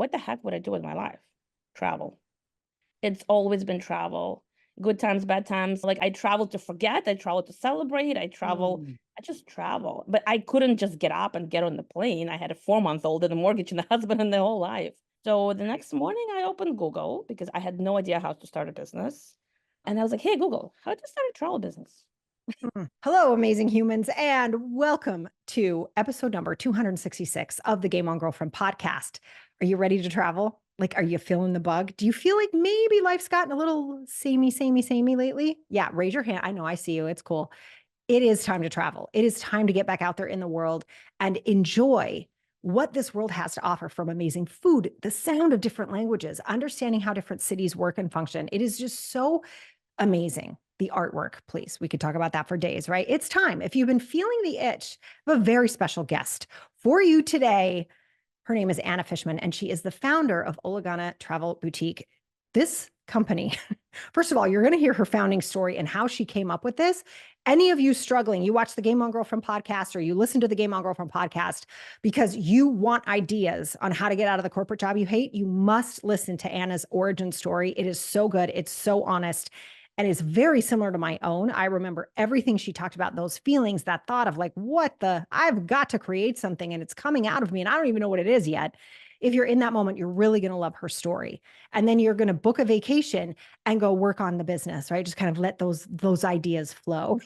what the heck would I do with my life? Travel. It's always been travel. Good times, bad times. Like I travel to forget, I travel to celebrate, Mm. I just travel. But I couldn't just get up and get on the plane. I had a 4-month-old and a mortgage and a husband and the whole life. So the next morning I opened Google because I had no idea how to start a business. And I was like, hey, Google, how to start a travel business? Hello, amazing humans, and welcome to episode number 266 of the Game On Girlfriend podcast. Are you ready to travel? Like, are you feeling the bug? Do you feel like maybe life's gotten a little samey lately? Yeah, raise your hand. I know, I see you. It's cool. It is time to travel. It is time to get back out there in the world and enjoy what this world has to offer from amazing food, the sound of different languages, understanding how different cities work and function. It is just so amazing. The artwork, please. We could talk about that for days, right? It's time. If you've been feeling the itch, I have a very special guest for you today. Her name is Anna Fishman, and she is the founder of Olegana Travel Boutique. This company, first of all, you're going to hear her founding story and how she came up with this. Any of you struggling, you watch the Game On Girlfriend podcast or you listen to the Game On Girlfriend podcast because you want ideas on how to get out of the corporate job you hate, you must listen to Anna's origin story. It is so good. It's so honest. And it's very similar to my own. I remember everything she talked about, those feelings, that thought of like, I've got to create something and it's coming out of me and I don't even know what it is yet. If you're in that moment, you're really going to love her story. And then you're going to book a vacation and go work on the business, right? Just kind of let those ideas flow,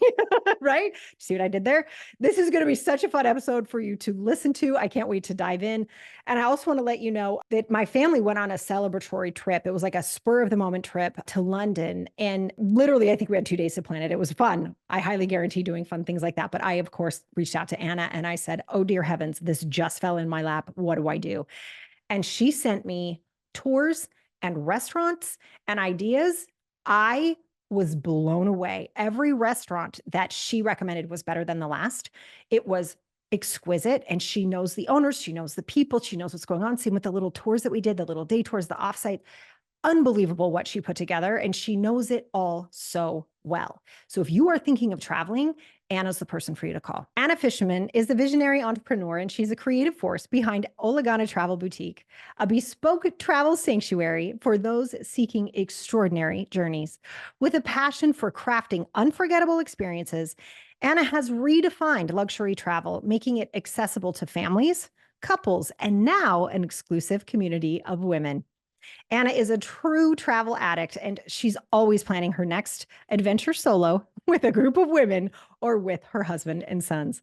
right? See what I did there? This is going to be such a fun episode for you to listen to. I can't wait to dive in. And I also want to let you know that my family went on a celebratory trip. It was like a spur of the moment trip to London. And literally, I think we had 2 days to plan it. It was fun. I highly guarantee doing fun things like that. But I, of course, reached out to Anna and I said, oh, dear heavens, this just fell in my lap. What do I do? And she sent me tours and restaurants and ideas. I was blown away. Every restaurant that she recommended was better than the last. It was exquisite. And she knows the owners, she knows the people, she knows what's going on. Same with the little tours that we did, the little day tours, the offsite. Unbelievable what she put together, and she knows it all so well. So if you are thinking of traveling, Anna's the person for you to call. Anna Fishman is the visionary entrepreneur, and she's a creative force behind Olegana Travel Boutique, a bespoke travel sanctuary for those seeking extraordinary journeys. With a passion for crafting unforgettable experiences, Anna has redefined luxury travel, making it accessible to families, couples, and now an exclusive community of women. Anna is a true travel addict, and she's always planning her next adventure solo with a group of women or with her husband and sons.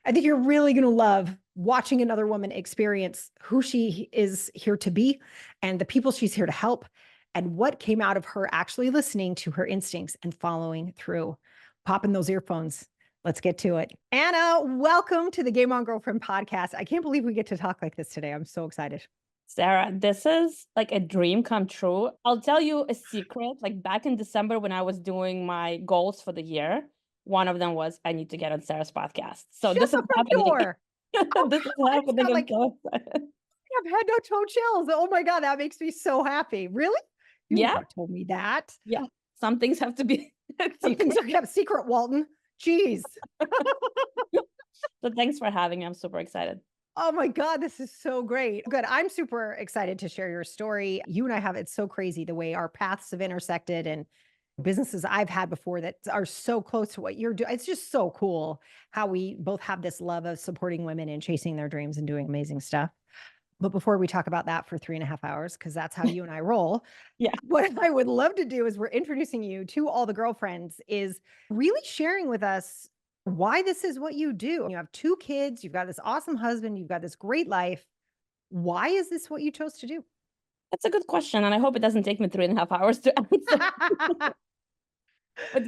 I think you're really going to love watching another woman experience who she is here to be and the people she's here to help and what came out of her actually listening to her instincts and following through. Pop in those earphones. Let's get to it. Anna, welcome to the Game On Girlfriend podcast. I can't believe we get to talk like this today. I'm so excited. Sarah, this is like a dream come true. I'll tell you a secret. Like back in December when I was doing my goals for the year, one of them was I need to get on Sarah's podcast. So Shut this is the front happening. door. Oh, This is I just happening. got I'm like, so excited. I've had no toe chills. Oh my God, that makes me so happy. Really? You Yeah, never told me that. yeah. Some things have to be Some secret. things are kept secret, Walton. Jeez. So thanks for having me. I'm super excited. Oh my God, this is so great. Good. I'm super excited to share your story. You and I have, it's so crazy the way our paths have intersected and businesses I've had before that are so close to what you're doing. It's just so cool how we both have this love of supporting women and chasing their dreams and doing amazing stuff. But before we talk about that for 3.5 hours, because that's how you and I roll, Yeah. what I would love to do is we're introducing you to all the girlfriends is really sharing with us why this is what you do. You have 2 kids, you've got this awesome husband, you've got this great life. Why is this what you chose to do? That's a good question. And I hope it doesn't take me 3.5 hours to answer. But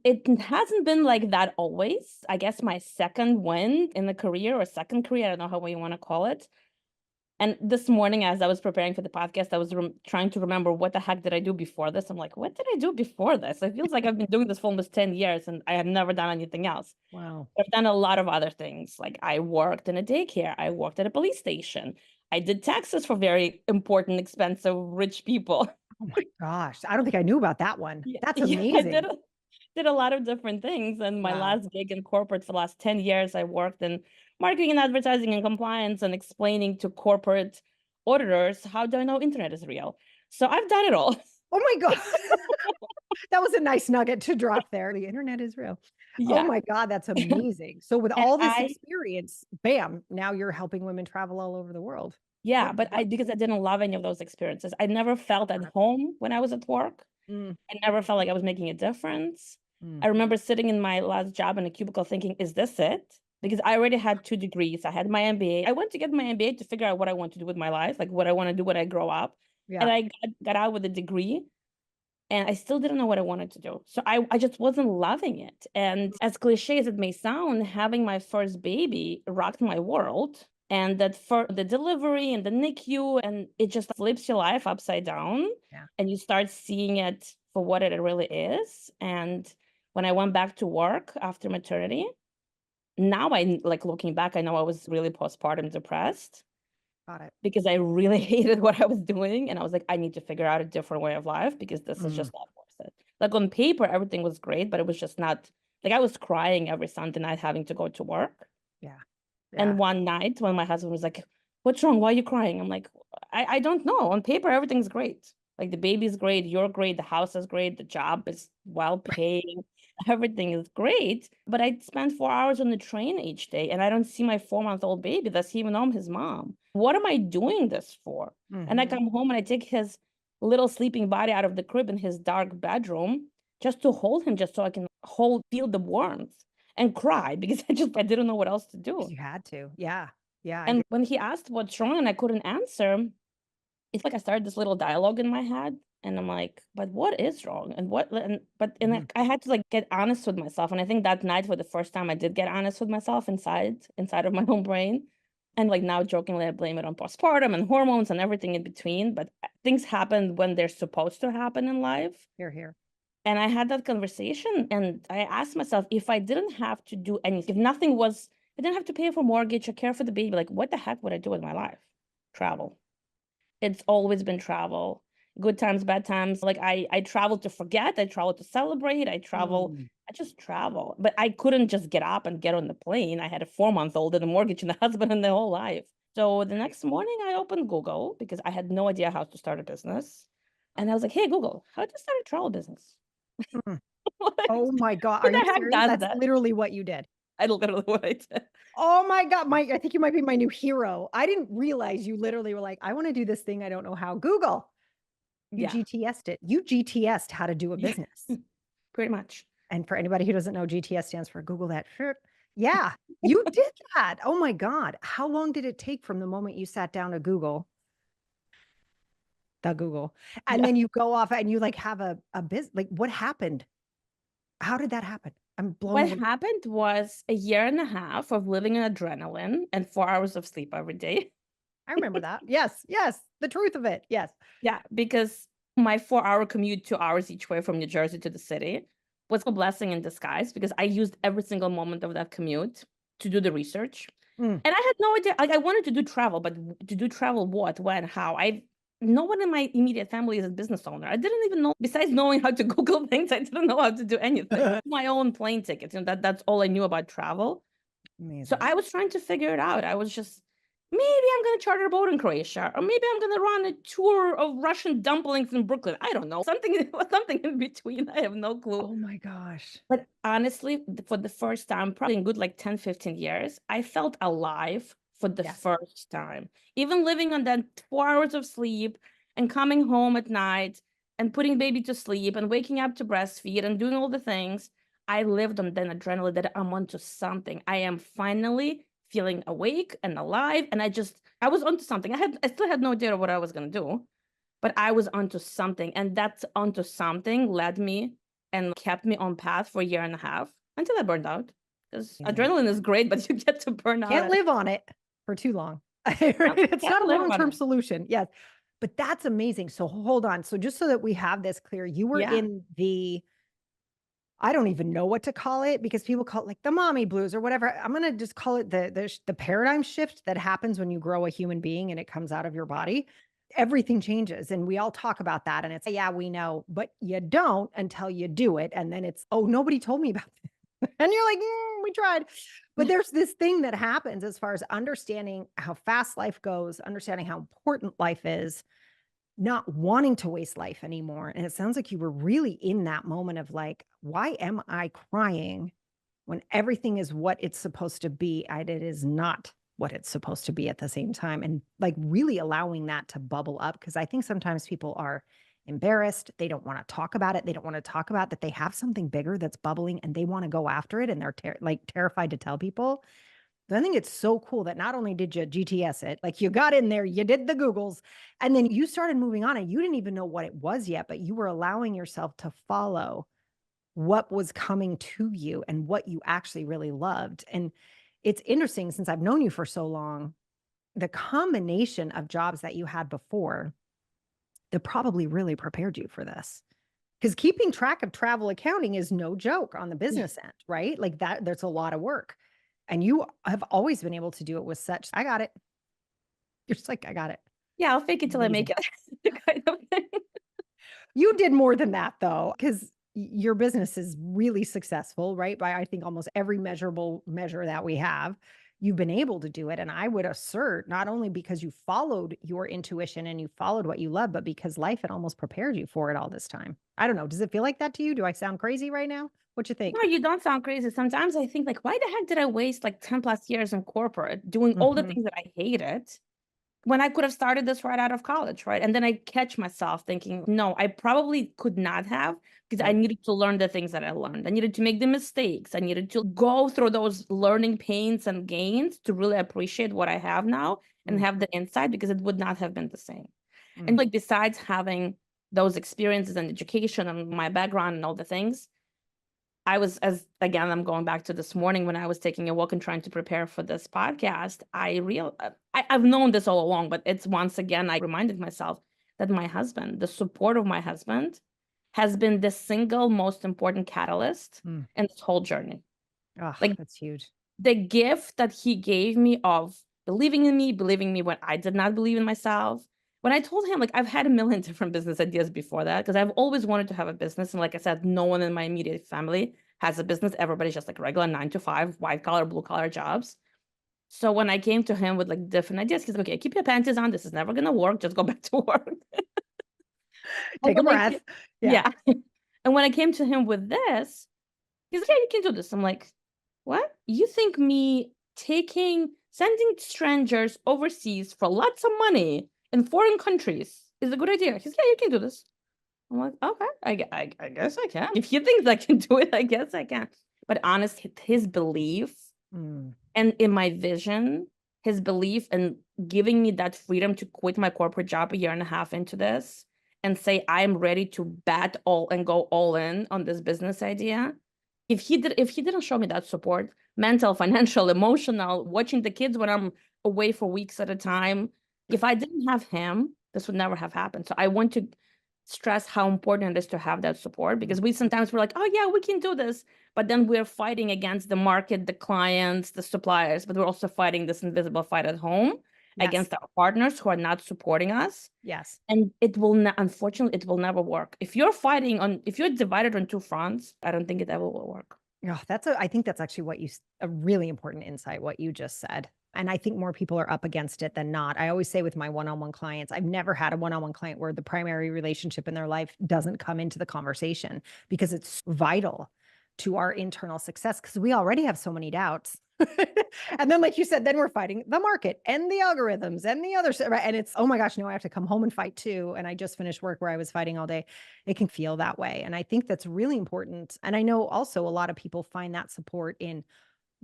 it hasn't been like that always. I guess my second win in the career or second career, I don't know how you want to call it. And this morning, as I was preparing for the podcast, I was trying to remember what the heck did I do before this? I'm like, what did I do before this? It feels like I've been doing this for almost 10 years and I have never done anything else. Wow. I've done a lot of other things. Like I worked in a daycare. I worked at a police station. I did taxes for very important, expensive, rich people. Oh my gosh. I don't think I knew about that one. Yeah, That's yeah, I amazing. did a lot of different things. And my Wow. last gig in corporate for the last 10 years, I worked in marketing and advertising and compliance and explaining to corporate auditors, how do I know internet is real? So I've done it all. Oh my God. That was a nice nugget to drop there. The internet is real. Oh Yeah. my God, that's amazing. So with And all this experience, bam, now you're helping women travel all over the world. yeah, but because I didn't love any of those experiences, I never felt at home when I was at work. Mm, I never felt like I was making a difference. mm. I remember sitting in my last job in a cubicle thinking, is this it? Because I already had 2 degrees. I had my MBA. I went to get my MBA to figure out what I want to do with my life, like what I want to do when I grow up. Yeah, And I got out with a degree and I still didn't know what I wanted to do. So I just wasn't loving it. And as cliche as it may sound, having my first baby rocked my world. And that for the delivery and the NICU, and it just flips your life upside down yeah. and you start seeing it for what it really is. And when I went back to work after maternity, now I like looking back, I know I was really postpartum depressed Got it. because I really hated what I was doing. And I was like, I need to figure out a different way of life because this is Mm, just not worth it. Like on paper, everything was great, but it was just not like I was crying every Sunday night having to go to work. yeah, And yeah. one night when my husband was like, what's wrong? Why are you crying? I'm like, I don't know. On paper, everything's great. Like the baby's great, you're great, the house is great, the job is well paid, everything is great. But I spend 4 hours on the train each day and I don't see my 4-month-old baby. Does he even know I'm his mom? What am I doing this for? And I Mhm. come home and I take his little sleeping body out of the crib in his dark bedroom just to hold him, just so I can feel the warmth and cry because I didn't know what else to 'Cause do. you had to. Yeah, yeah, I And get when he asked what's wrong and I couldn't answer, it's like I started this little dialogue in my head and I'm like, but what is wrong? And Mhm. I had to like get honest with myself. And I think that night for the first time I did get honest with myself inside of my own brain. And like now jokingly I blame it on postpartum and hormones and everything in between. But things happen when they're supposed to happen in life. Here, here. And I had that conversation and I asked myself if I didn't have to do anything, if nothing was, I didn't have to pay for mortgage or care for the baby, like what the heck would I do with my life? Travel. It's always been travel. Good times, bad times. Like I travel to forget, I travel to celebrate, Mm. I just travel. But I couldn't just get up and get on the plane. I had a 4-month-old and a mortgage and a husband and the whole life. So the next morning I opened Google because I had no idea how to start a business. And I was like, hey Google, how to start a travel business? Mm. Like, Oh my God. who Are you the heck serious? does That's that? literally what you did. I literally what I did. Oh my God. I think you might be my new hero. I didn't realize you literally were like, I want to do this thing. I don't know how. Google. You Yeah. GTS'd it. You GTS'd how to do a Yeah. business. Pretty much. And for anybody who doesn't know, GTS stands for Google that shit. Yeah, you did that. Oh my God. How long did it take from the moment you sat down to Google, the Google, and Yeah. then you go off and you like have a business? Like what happened? How did that happen? I'm blown What away. happened was a year and a half of living in adrenaline and 4 hours of sleep every day. I remember that. Yes, yes. The truth of it. Yes. Yeah, because my 4-hour commute, 2 hours each way from New Jersey to the city was a blessing in disguise because I used every single moment of that commute to do the research. Mm. And I had no idea. Like I wanted to do travel, but to do travel what, when, how? No one in my immediate family is a business owner. I didn't even know, besides knowing how to Google things, I didn't know how to do anything. My own plane tickets, that's all I knew about travel. So Amazing. I was trying to figure it out. I was just, maybe I'm going to charter a boat in Croatia, or maybe I'm going to run a tour of Russian dumplings in Brooklyn. I don't know. Something in between. I have no clue. Oh my gosh. But honestly, for the first time, probably in good like 10, 15 years, I felt alive for the Yes. first time. Even living on that 4 hours of sleep and coming home at night and putting baby to sleep and waking up to breastfeed and doing all the things, I lived on that adrenaline that I'm onto something. I am finally feeling awake and alive. And I was onto something. I still had no idea what I was gonna do, but I was onto something. And that onto something led me and kept me on path for a year and a half until I burned out. Because Amazing. adrenaline is great, but you get to burn out. Can't live on it for too long. Can't, It's can't not a live on long-term it. solution. Yes. But that's amazing. So hold on. So just so that we have this clear, you were Yeah. in the, I don't even know what to call it because people call it like the mommy blues or whatever. I'm going to just call it the paradigm shift that happens when you grow a human being and it comes out of your body. Everything changes and we all talk about that and it's yeah, we know, but you don't until you do it and then it's oh, nobody told me about this. And you're like, we tried. But there's this thing that happens as far as understanding how fast life goes, understanding how important life is, not wanting to waste life anymore. And it sounds like you were really in that moment of like, why am I crying when everything is what it's supposed to be? And it is not what it's supposed to be at the same time. And like really allowing that to bubble up. Cause I think sometimes people are embarrassed. They don't want to talk about it. They don't want to talk about that they have something bigger that's bubbling and they want to go after it. And they're like terrified to tell people. I think it's so cool that not only did you GTS it, like you got in there, you did the Googles, and then you started moving on and you didn't even know what it was yet, but you were allowing yourself to follow what was coming to you and what you actually really loved. And it's interesting since I've known you for so long, the combination of jobs that you had before that probably really prepared you for this. Because keeping track of travel accounting is no joke on the business end, right? Like that, there's a lot of work. And you have always been able to do it with such, I got it. You're just like, I got it. Yeah, I'll fake it till I make Amazing. it kind of thing. You did more than that though, because your business is really successful, right? By I think almost every measurable measure that we have, you've been able to do it. And I would assert not only because you followed your intuition and you followed what you love, but because life had almost prepared you for it all this time. I don't know. Does it feel like that to you? Do I sound crazy right now? What you think? No, you don't sound crazy. Sometimes I think like, why the heck did I waste like 10 plus years in corporate doing all the Hmm. things that I hated when I could have started this right out of college, right? And then I catch myself thinking, no, I probably could not have because I Right. needed to learn the things that I learned. I needed to make the mistakes. I needed to go through those learning pains and gains to really appreciate what I have now and Mm, have the insight because it would not have been the same. And mm. like, besides having those experiences and education and my background and all the things, I was, as again, I'm going back to this morning when I was taking a walk and trying to prepare for this podcast. I've known this all along, but it's once again, I reminded myself that my husband, the support of my husband, has been the single most important catalyst Mm. in this whole journey. Oh, Like that's huge. the gift that he gave me of believing me when I did not believe in myself. When I told him, like, I've had a million different business ideas before that, because I've always wanted to have a business. And like I said, no one in my immediate family has a business. Everybody's just like regular 9 to 5, white collar, blue collar jobs. So when I came to him with like different ideas, he's like, okay, keep your panties on. This is never going to work. Just go back to work. And Take a when I, breath. Yeah. yeah. And when I came to him with this, he's like, yeah, you can do this. I'm like, what? You think me sending strangers overseas for lots of money in foreign countries is a good idea? He's like, yeah, you can do this. I'm like, okay, I guess I can. If he thinks I can do it, I guess I can. But honest, his belief Mm. and in my vision, his belief and giving me that freedom to quit my corporate job a year and a half into this and say I'm ready to bet all and go all in on this business idea. If he didn't show me that support, mental, financial, emotional, watching the kids when I'm away for weeks at a time, if I didn't have him, this would never have happened. So I want to stress how important it is to have that support, because we sometimes we're like, oh yeah, we can do this, but then we're fighting against the market, the clients, the suppliers, but we're also fighting this invisible fight at home Yes. against our partners who are not supporting us. Yes. And it will not, unfortunately, it will never work. If you're divided on two fronts, I don't think it ever will work. Oh, I think that's actually a really important insight, what you just said. And I think more people are up against it than not. I always say with my one-on-one clients, I've never had a one-on-one client where the primary relationship in their life doesn't come into the conversation because it's vital to our internal success because we already have so many doubts. And then, like you said, then we're fighting the market and the algorithms and the other stuff. Right? And it's, oh my gosh, no, I have to come home and fight too. And I just finished work where I was fighting all day. It can feel that way. And I think that's really important. And I know also a lot of people find that support in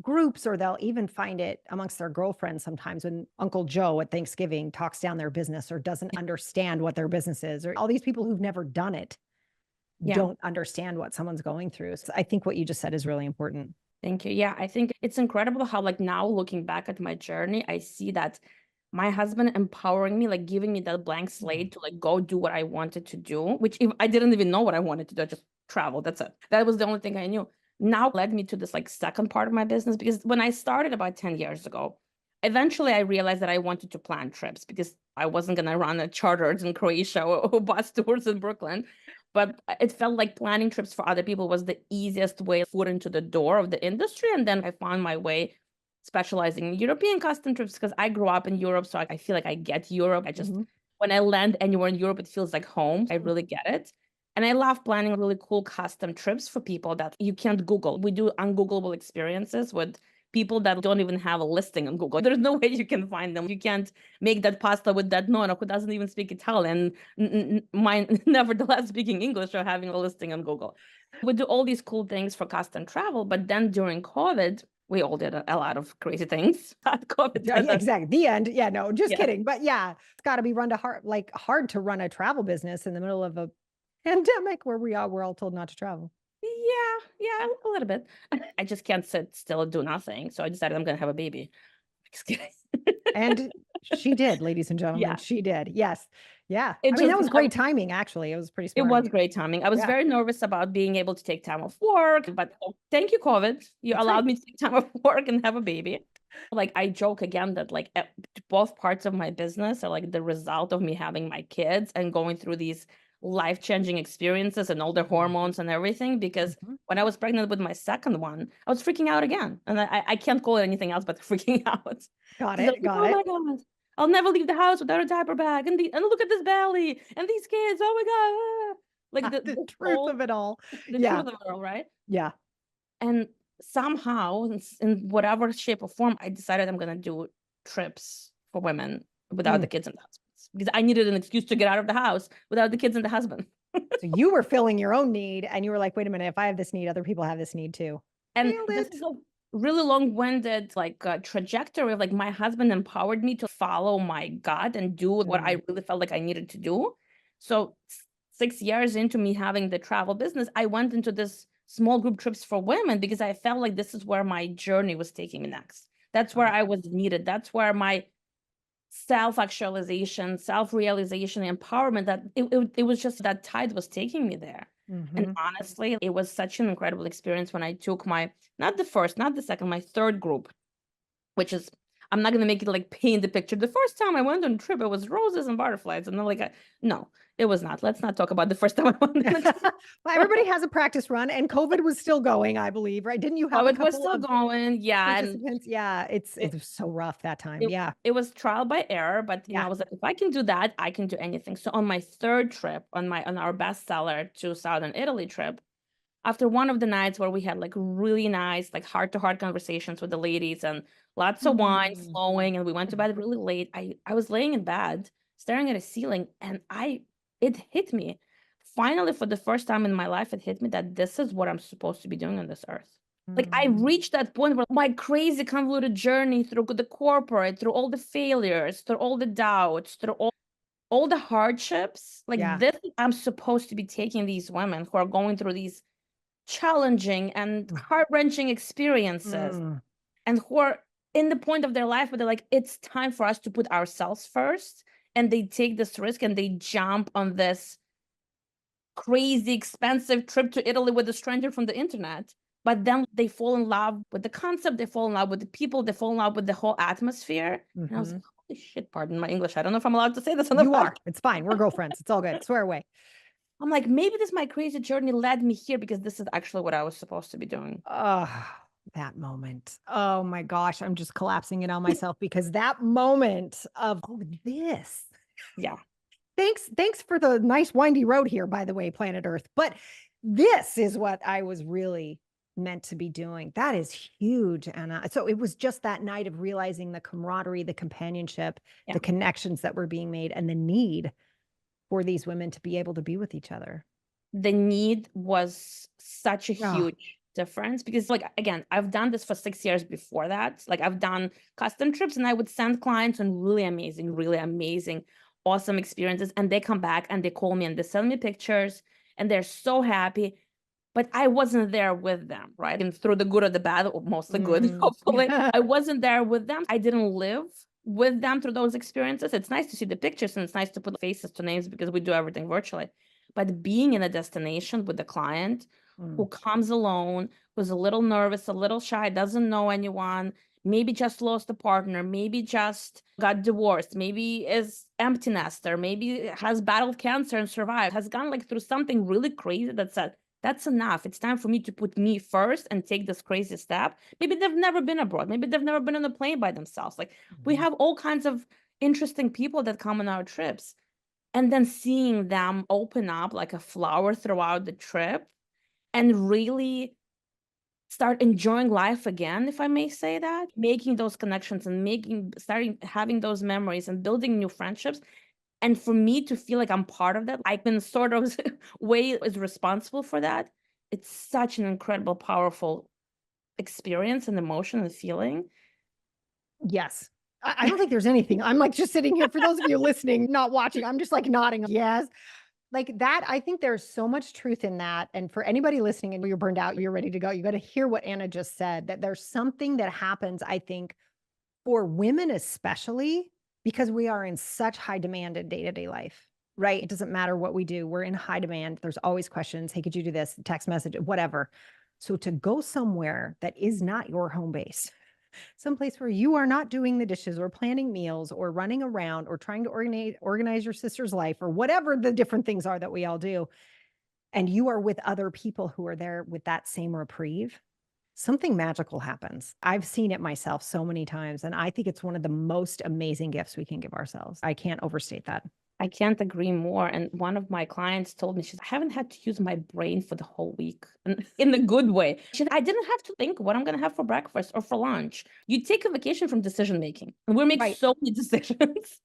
groups, or they'll even find it amongst their girlfriends sometimes when Uncle Joe at Thanksgiving talks down their business or doesn't understand what their business is, or all these people who've never done it Yeah. don't understand what someone's going through. So I think what you just said is really important. Thank you. Yeah, I think it's incredible how, like, now looking back at my journey, I see that my husband empowering me, like giving me that blank slate to like go do what I wanted to do, which if I didn't even know what I wanted to do, I just travel. That's it. That was the only thing I knew. Now led me to this like second part of my business, because when I started about 10 years ago, eventually I realized that I wanted to plan trips because I wasn't going to run a charters in Croatia or bus tours in Brooklyn. But it felt like planning trips for other people was the easiest way foot into the door of the industry. And then I found my way specializing in European custom trips because I grew up in Europe. So I feel like I get Europe. When I land anywhere in Europe, it feels like home. I really get it. And I love planning really cool custom trips for people that you can't Google. We do ungoogleable experiences with people that don't even have a listing on Google. There's no way you can find them. You can't make that pasta with that nonna who doesn't even speak Italian, mine nevertheless speaking English or having a listing on Google. We do all these cool things for custom travel, but then during COVID, we all did a lot of crazy things. COVID, Yeah, exactly. The end. Yeah, no, just Yeah. kidding. But yeah, it's got to be hard to run a travel business in the middle of a pandemic where we're all told not to travel. Yeah, a little bit. I just can't sit still and do nothing. So I decided I'm gonna have a baby. Just kidding. And she did, ladies and gentlemen. Yeah. She did. Yes. Yeah. It I mean, that just was great timing, actually. It was pretty It smart. was great timing. I was Yeah. very nervous about being able to take time off work, but thank you, COVID. You That's allowed right. me to take time off work and have a baby. Like I joke again that like both parts of my business are like the result of me having my kids and going through these life-changing experiences and all the hormones and everything. Because Mhm. when I was pregnant with my second one, I was freaking out again. And I can't call it anything else but freaking out. Got 'Cause I was it. like, Got oh it. my God. I'll never leave the house without a diaper bag. And look at this belly and these kids. Oh my God. Ah. Like The the truth of it all. the Yeah. truth of it all, right? Yeah. And somehow, in whatever shape or form, I decided I'm gonna do trips for women without the Mm. kids and the husbands because I needed an excuse to get out of the house without the kids and the husband. So you were filling your own need and you were like, wait a minute, if I have this need, other people have this need too. And Nailed this it. is a really long-winded like trajectory of like my husband empowered me to follow my gut and do what I really felt like I needed to do. So 6 years into me having the travel business, I went into this small group trips for women because I felt like this is where my journey was taking me next. That's where I was needed. That's where my self-actualization, self-realization, empowerment, that it was just that tide was taking me there. And Mhm. honestly, it was such an incredible experience when I took my, not the first, not the second, my third group, which is, I'm not gonna make it like paint the picture. The first time I went on a trip, it was roses and butterflies. And then like, no, it was not. Let's not talk about the first time I went on a trip. Well, everybody has a practice run and COVID was still going, I believe, right? Didn't you have Oh, a it was couple still of going. Yeah. And participants? Yeah, it it, was so rough that time. it, Yeah. it was trial by error, but Yeah. I was like, if I can do that, I can do anything. So on my third trip, on our bestseller to Southern Italy trip, after one of the nights where we had like really nice, like heart-to-heart conversations with the ladies and lots of wine Mm. flowing, and we went to bed really late. I was laying in bed, staring at a ceiling, and it hit me. Finally, for the first time in my life, it hit me that this is what I'm supposed to be doing on this earth. Like I Mm. reached that point where my crazy convoluted journey through the corporate, through all the failures, through all the doubts, through all the hardships, like Yeah. this, I'm supposed to be taking these women who are going through these challenging and Mm. heart-wrenching experiences Mm. and who are in the point of their life where they're like, it's time for us to put ourselves first. And they take this risk and they jump on this crazy expensive trip to Italy with a stranger from the internet. But then they fall in love with the concept, they fall in love with the people, they fall in love with the whole atmosphere. And I was Mhm. like, holy shit, pardon my English. I don't know if I'm allowed to say this on the You podcast. are. It's fine. We're girlfriends. It's all good. Swear away. I'm like, maybe this my crazy journey led me here because this is actually what I was supposed to be doing. Oh, that moment. Oh my gosh, I'm just collapsing in on myself because that moment of, oh, this. Yeah. Thanks for the nice windy road here, by the way, planet Earth. But this is what I was really meant to be doing. That is huge, Anna. So it was just that night of realizing the camaraderie, the companionship, Yeah. the connections that were being made, and the need for these women to be able to be with each other. The need was such a Yeah. huge difference because like again, I've done this for 6 years before that. Like I've done custom trips and I would send clients on really amazing, awesome experiences, and they come back and they call me and they send me pictures and they're so happy. But I wasn't there with them, right? And through the good or the bad, or mostly good, Mm. hopefully. I wasn't there with them. I didn't live with them through those experiences. It's nice to see the pictures and it's nice to put faces to names because we do everything virtually. But being in a destination with the client who Mm. comes alone, who's a little nervous, a little shy, doesn't know anyone, maybe just lost a partner, maybe just got divorced, maybe is empty nester, maybe has battled cancer and survived, has gone like through something really crazy that said, that's enough. It's time for me to put me first and take this crazy step. Maybe they've never been abroad. Maybe they've never been on a plane by themselves. Like we have all kinds of interesting people that come on our trips. And then seeing them open up like a flower throughout the trip and really start enjoying life again, if I may say that, making those connections and starting having those memories and building new friendships. And for me to feel like I'm part of that, I can sort of way is responsible for that. It's such an incredible, powerful experience and emotion and feeling. Yes. I don't think there's anything. I'm like just sitting here for those of you listening, not watching. I'm just like nodding. Yes. Like that, I think there's so much truth in that. And for anybody listening and you're burned out, you're ready to go, you got to hear what Anna just said, that there's something that happens, I think, for women especially, because we are in such high demand in day-to-day life, right? It doesn't matter what we do. We're in high demand. There's always questions. Hey, could you do this? Text message, whatever. So to go somewhere that is not your home base, someplace where you are not doing the dishes or planning meals or running around or trying to organize your sister's life or whatever the different things are that we all do, and you are with other people who are there with that same reprieve, something magical happens. I've seen it myself so many times, and I think it's one of the most amazing gifts we can give ourselves. I can't overstate that. I can't agree more. And one of my clients told me, she's, I haven't had to use my brain for the whole week, and in the good way. She said, I didn't have to think what I'm going to have for breakfast or for lunch. You take a vacation from decision making, and we make Right. so many decisions.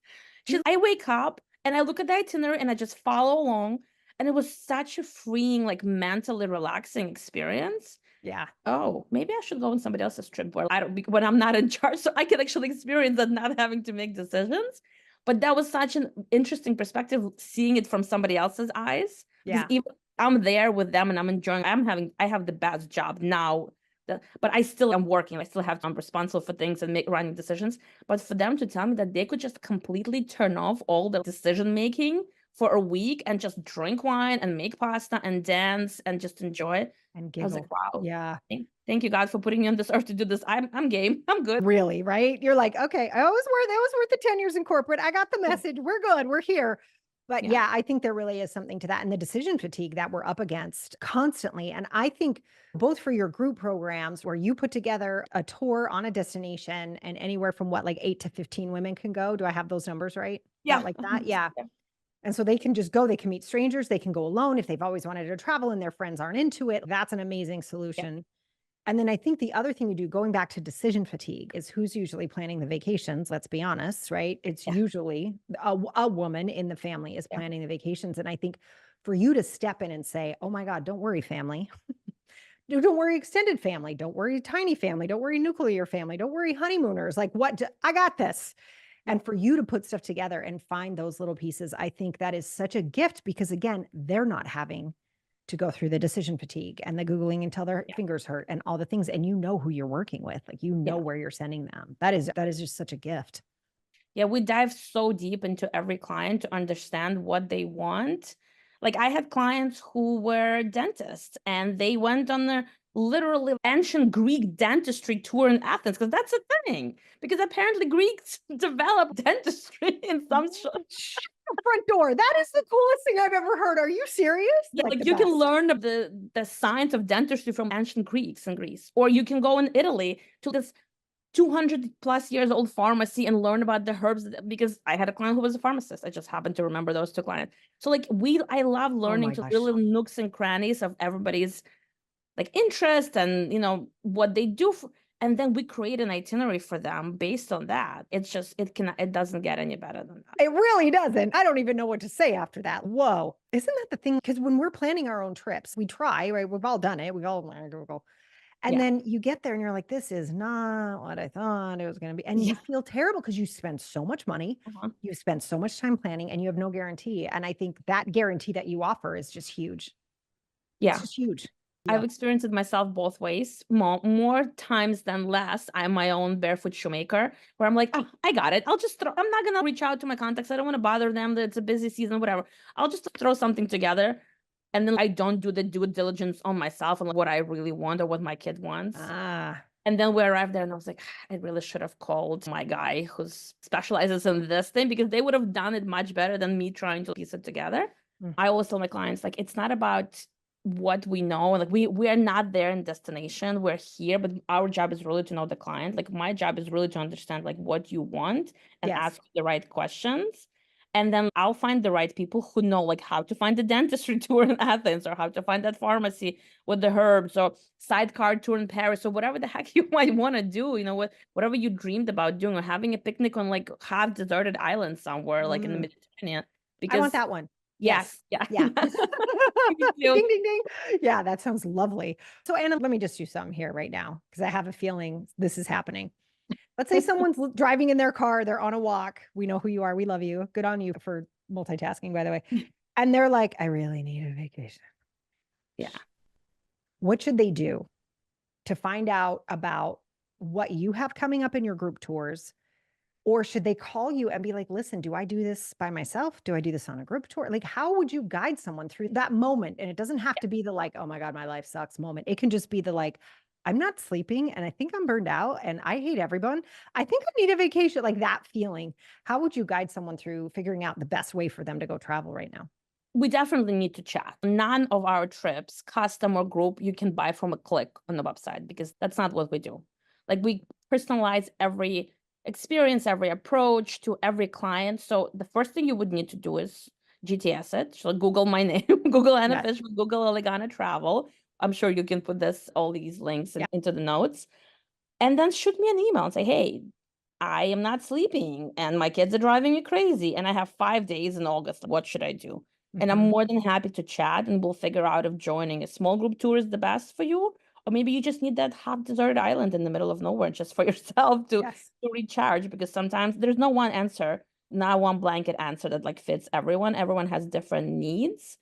She said, I wake up and I look at the itinerary and I just follow along. And it was such a freeing, like mentally relaxing experience. Yeah. Oh, maybe I should go on somebody else's trip where I don't, when I'm not in charge, so I can actually experience that, not having to make decisions. But that was such an interesting perspective, seeing it from somebody else's eyes. Because Yeah. even I'm there with them and I'm enjoying, I have the best job now. But I still am working. I still have, I'm responsible for things and running decisions. But for them to tell me that they could just completely turn off all the decision making for a week and just drink wine and make pasta and dance and just enjoy it. And I was giggle. like, wow. Yeah. Thank you, God, for putting me on this earth to do this. I'm game. I'm good. Really, right? You're like, okay, I was worth the 10 years in corporate. I got the message. We're good. We're here. But Yeah. yeah, I think there really is something to that, and the decision fatigue that we're up against constantly. And I think both for your group programs where you put together a tour on a destination and anywhere from what, like 8 to 15 women can go. Do I have those numbers right? Yeah. About like that? Yeah. Yeah. And so they can just go, they can meet strangers, they can go alone if they've always wanted to travel and their friends aren't into it. That's an amazing solution. And then I think the other thing you do, going back to decision fatigue, is who's usually planning the vacations. Let's be honest, right? It's Yeah. usually a woman in the family is planning the vacations. And I think for you to step in and say, oh my God, don't worry, family. Don't worry, extended family. Don't worry, tiny family. Don't worry, nuclear family. Don't worry, honeymooners. Like, I got this. And for you to put stuff together and find those little pieces, I think that is such a gift because, again, they're not having to go through the decision fatigue and the Googling until their fingers hurt and all the things. And you know who you're working with, like, you know where you're sending them. That is just such a gift. Yeah, we dive so deep into every client to understand what they want. Like I had clients who were dentists and they went on a literally ancient Greek dentistry tour in Athens because that's a thing. Because apparently Greeks developed dentistry in some Front door. That is the coolest thing I've ever heard. Are you serious? Yeah, like you can learn the science of dentistry from ancient Greeks in Greece, or you can go in Italy to this 200 plus years old pharmacy and learn about the herbs, because I had a client who was a pharmacist. I just happened to remember those two clients. So like I love learning to little nooks and crannies of everybody's like interest and what they do and then we create an itinerary for them based on that. It's just it doesn't get any better than that. It really doesn't. I don't even know what to say after that. Whoa. Isn't that the thing? Because when we're planning our own trips, we try, right? We've all done it. We've all go. And then you get there and you're like, this is not what I thought it was going to be. And you feel terrible because you spend so much money, you spend so much time planning, and you have no guarantee. And I think that guarantee that you offer is just huge. Yeah. It's just huge. I've experienced it myself both ways. More times than less, I'm my own barefoot shoemaker, where I'm like, oh, I got it. I'm not going to reach out to my contacts. I don't want to bother them. That it's a busy season, whatever. I'll just throw something together. And then I don't do the due diligence on myself and what I really want or what my kid wants. And And then we arrived there and I was like, I really should have called my guy who specializes in this thing, because they would have done it much better than me trying to piece it together. Mm. I always tell my clients, like, it's not about what we know. Like we are not there in destination. We're here, but our job is really to know the client. Like my job is really to understand like what you want and Yes. ask the right questions. And then I'll find the right people who know like how to find the dentistry tour in Athens, or how to find that pharmacy with the herbs, or sidecar tour in Paris, or whatever the heck you might want to do, whatever you dreamed about doing, or having a picnic on like half deserted island somewhere, like in the Mediterranean. I want Because that one. yes, Yes. yeah. Yeah. Me Ding, too. ding, ding. Yeah, that sounds lovely. So, Anna, let me just do something here right now because I have a feeling this is happening. Let's say someone's driving in their car, they're on a walk. We know who you are. We love you. Good on you for multitasking, by the way. And they're like, I really need a vacation. Yeah. What should they do to find out about what you have coming up in your group tours? Or should they call you and be like, listen, do I do this by myself? Do I do this on a group tour? Like, how would you guide someone through that moment? And it doesn't have to be the like, oh my God, my life sucks moment. It can just be the like, I'm not sleeping and I think I'm burned out and I hate everyone. I think I need a vacation, like that feeling. How would you guide someone through figuring out the best way for them to go travel right now? We definitely need to chat. None of our trips, custom or group, you can buy from a click on the website, because that's not what we do. Like we personalize every experience, every approach to every client. So the first thing you would need to do is GTS it. So Google my name, Google Anna Yes. Fish, Google Olegana Travel. I'm sure you can put all these links into the notes. And then shoot me an email and say, hey, I am not sleeping and my kids are driving me crazy and I have 5 days in August. What should I do? And I'm more than happy to chat, and we'll figure out if joining a small group tour is the best for you. Or maybe you just need that half deserted island in the middle of nowhere just for yourself to recharge, because sometimes there's no one answer, not one blanket answer that like fits everyone. Everyone has different needs.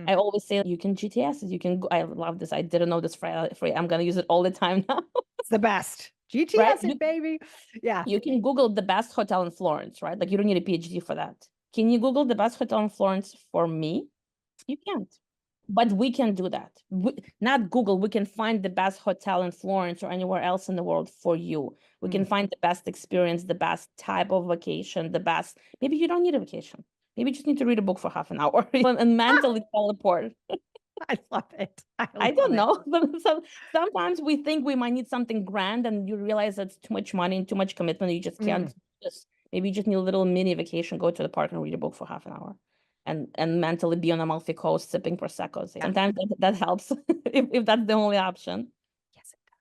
I always say you can GTS it. You can go, I love this. I didn't know this free. I'm going to use it all the time now. It's the best. GTS Right? it, baby. Yeah. You can Google the best hotel in Florence, right? Like you don't need a PhD for that. Can you Google the best hotel in Florence for me? You can't. But we can do that. Not Google. We can find the best hotel in Florence or anywhere else in the world for you. We can find the best experience, the best type of vacation, the best. Maybe you don't need a vacation. Maybe you just need to read a book for half an hour and mentally teleport. I love it. I don't know. Sometimes we think we might need something grand, and you realize that's too much money and too much commitment. You just can't. Maybe you just need a little mini vacation. Go to the park and read a book for half an hour, and mentally be on Amalfi Coast sipping prosecco. Sometimes that helps if that's the only option. Yes, it does.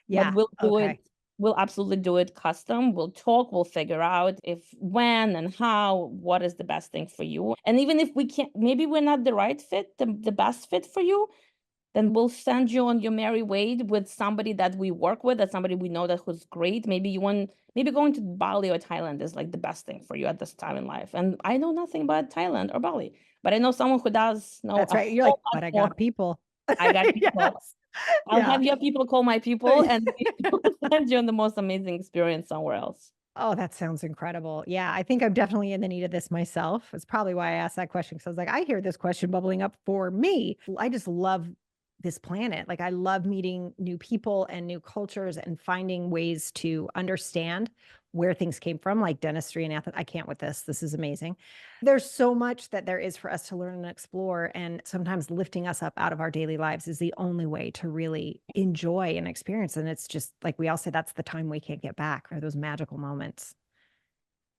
Yeah. But we'll do it. We'll absolutely do it custom. We'll talk. We'll figure out when and how, what is the best thing for you. And even if we can't, maybe we're not the right fit, the best fit for you, then we'll send you on your merry way with somebody that we work with, that's somebody we know that who's great. Maybe going to Bali or Thailand is like the best thing for you at this time in life. And I know nothing about Thailand or Bali, but I know someone who does know. That's right. You're like, but I got people. I got people. Yes. I'll have your people call my people and send you on the most amazing experience somewhere else. Oh, that sounds incredible. Yeah, I think I'm definitely in the need of this myself. It's probably why I asked that question. Because I was like, I hear this question bubbling up for me. I just love this planet. Like I love meeting new people and new cultures and finding ways to understand where things came from, like dentistry and Athens. I can't with this. This is amazing. There's so much that there is for us to learn and explore. And sometimes lifting us up out of our daily lives is the only way to really enjoy and experience. And it's just like we all say, that's the time we can't get back, or those magical moments.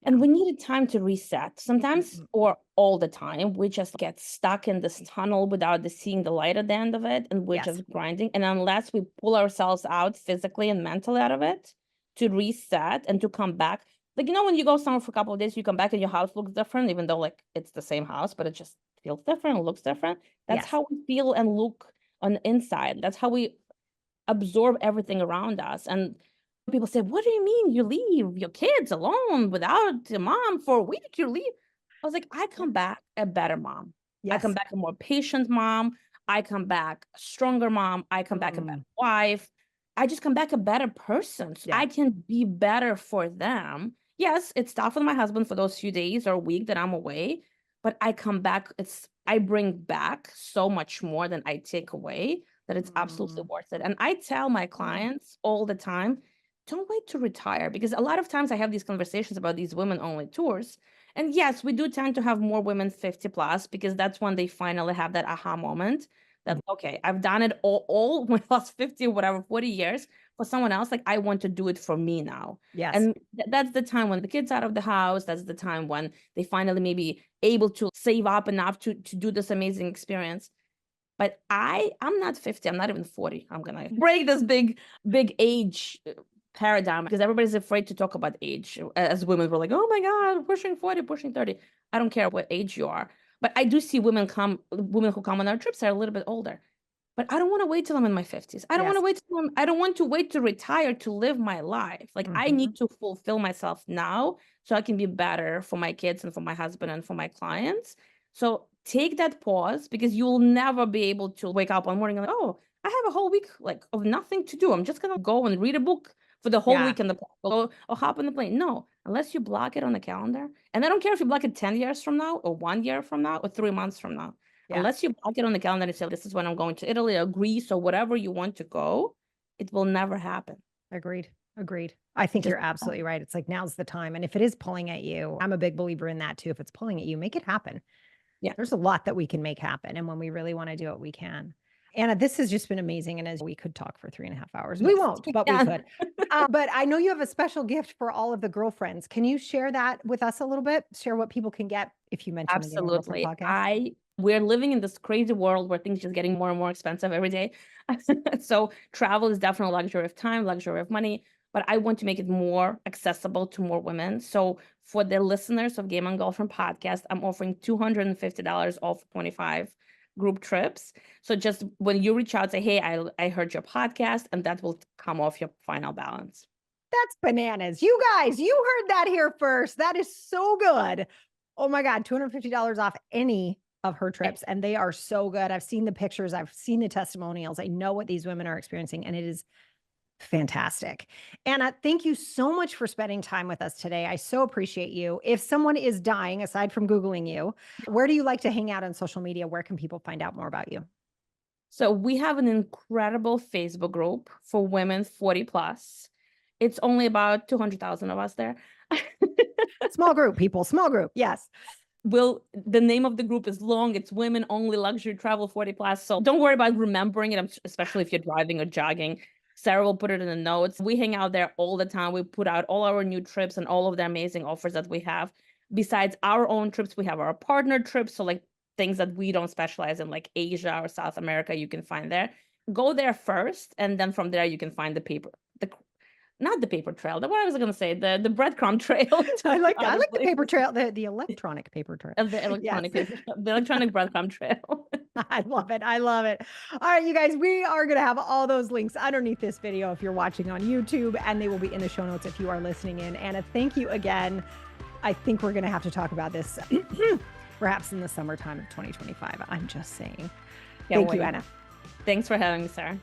And we need a time to reset. Sometimes or all the time, we just get stuck in this tunnel without seeing the light at the end of it. And we're just grinding. And unless we pull ourselves out physically and mentally out of it to reset and to come back, like, when you go somewhere for a couple of days, you come back and your house looks different, even though like it's the same house, but it just feels different, looks different. That's how we feel and look on the inside. That's how we absorb everything around us. And people say, what do you mean you leave your kids alone without a mom for a week? You leave? I was like, I come back a better mom. I come back a more patient mom. I come back a stronger mom. I come back a better wife. I just come back a better person. So I can be better for them. Yes, it's tough with my husband for those few days or a week that I'm away, but I come back. I bring back so much more than I take away. that it's absolutely worth it. And I tell my clients all the time, don't wait to retire, because a lot of times I have these conversations about these women-only tours. And yes, we do tend to have more women 50 plus, because that's when they finally have that aha moment that, okay, I've done it all my last 50 or whatever, 40 years for someone else. Like, I want to do it for me now. Yes. And that's the time when the kid's out of the house. That's the time when they finally may be able to save up enough to do this amazing experience. But I'm not 50. I'm not even 40. I'm going to break this big age paradigm, because everybody's afraid to talk about age. As women, we're like, oh my God, pushing 40, pushing 30. I don't care what age you are. But I do see women who come on our trips are a little bit older. But I don't want to wait till I'm in my 50s. I don't want to wait till I don't want to wait to retire to live my life. Like, I need to fulfill myself now so I can be better for my kids and for my husband and for my clients. So take that pause, because you'll never be able to wake up one morning and like, oh, I have a whole week like of nothing to do. I'm just gonna go and read a book for the whole week in the or hop on the plane. No, unless you block it on the calendar. And I don't care if you block it 10 years from now or 1 year from now or 3 months from now. Yeah. Unless you block it on the calendar and say, this is when I'm going to Italy or Greece or whatever you want to go, it will never happen. Agreed. I think you're absolutely right. It's like, now's the time. And if it is pulling at you, I'm a big believer in that too. If it's pulling at you, make it happen. Yeah. There's a lot that we can make happen. And when we really want to do it, we can. Anna, this has just been amazing. And as we could talk for 3.5 hours, we won't, but we could. But I know you have a special gift for all of the girlfriends. Can you share that with us a little bit? Share what people can get if you mention the Game on Girlfriend podcast. We're living in this crazy world where things are just getting more and more expensive every day. So travel is definitely a luxury of time, luxury of money, but I want to make it more accessible to more women. So for the listeners of Game on Girlfriend podcast, I'm offering $250 off 25 group trips. So just when you reach out, say, hey, I heard your podcast, and that will come off your final balance. That's bananas. You guys, you heard that here first. That is so good. Oh my God, $250 off any of her trips. And they are so good. I've seen the pictures. I've seen the testimonials. I know what these women are experiencing, and it is fantastic. Anna, thank you so much for spending time with us today. I so appreciate you. If someone is dying, aside from Googling you, where do you like to hang out on social media? Where can people find out more about you? So we have an incredible Facebook group for women 40 plus. It's only about 200,000 of us there. Small group, people, small group. Yes. The name of the group is long. It's Women Only Luxury Travel 40 plus. So don't worry about remembering it, especially if you're driving or jogging. Sarah will put it in the notes. We hang out there all the time. We put out all our new trips and all of the amazing offers that we have. Besides our own trips, we have our partner trips. So like things that we don't specialize in, like Asia or South America, you can find there. Go there first, and then from there you can find not the paper trail. What I was going to say, the breadcrumb trail. I like the paper trail, the electronic paper trail. The electronic the electronic breadcrumb trail. I love it. I love it. All right, you guys, we are going to have all those links underneath this video if you're watching on YouTube, and they will be in the show notes if you are listening in. Anna, thank you again. I think we're going to have to talk about this perhaps in the summertime of 2025. I'm just saying. Thank you, Anna. Thanks for having me, Sarah.